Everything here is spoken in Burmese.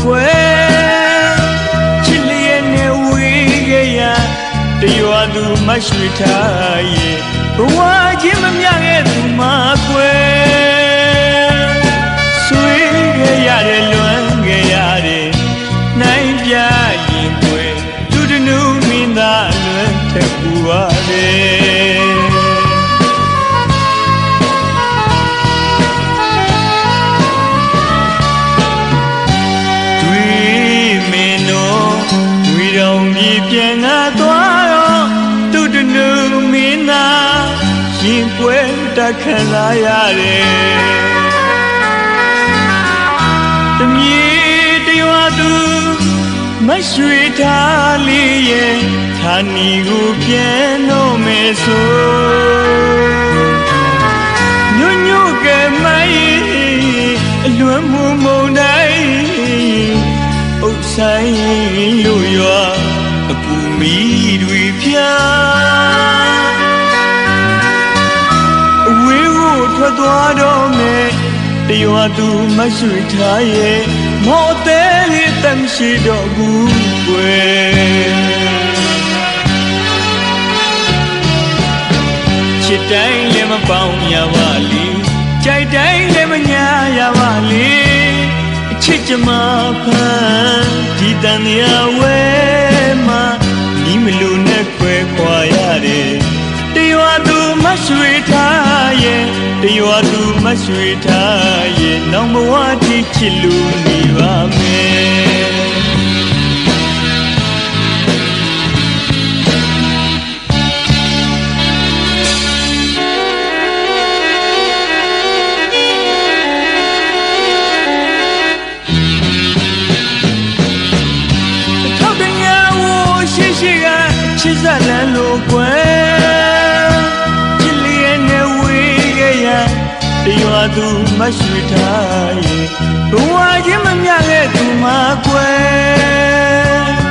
quê chỉ liền nêu cái ya điều tu mà suy thay qua chỉ mắm nhang cái tu mà quê suy cái ya để luận cái ya để nay bia gì quê tu đi nu min ta luận theo qua đểပြန်ငါသွားတော့သူတနုမင်းသာရင်ကွယ်တက်ခံလာရတယ်တမြေတရွာသူမရွှေထားလေးရဲ့ဌာနီကိုပြန်တော့မယ်ဆိုညွညွကဲမိုင်းအလွမ်းမှုမုန်တိုင်းဥဆိုင်လို့ရွာအပူမီတွေဖြာအဝေးကိုထွက်သွားတော့မယ်တရွာသူမရွှေထားရဲ့မော်သေးလေးတမ်းရှိတော့ဘူးကွယ်ချစ်တိုင်းလည်းမပေါင်းရပါလေကြိုက်တိုင်းလည်းမညာရပါလေအချစ်ကြမှာဖန်ဒီတန်ရဝဲမှာဒီမလို့နဲ့ခွဲခွာရတယ်တရွာသူမရွှေထားရဲ့တရွာသူမရွှေထားရဲ့နောင်ဘဝတိချစ်လို့နေပါမယ်ချစ်စလန်လို့ကွယ်ချစ်လျက်နဲ့ဝေးခဲ့ရတရွာသူမရွှေထားရဲ့ဘဝချင်းမမြခဲ့သူမှာကွယ်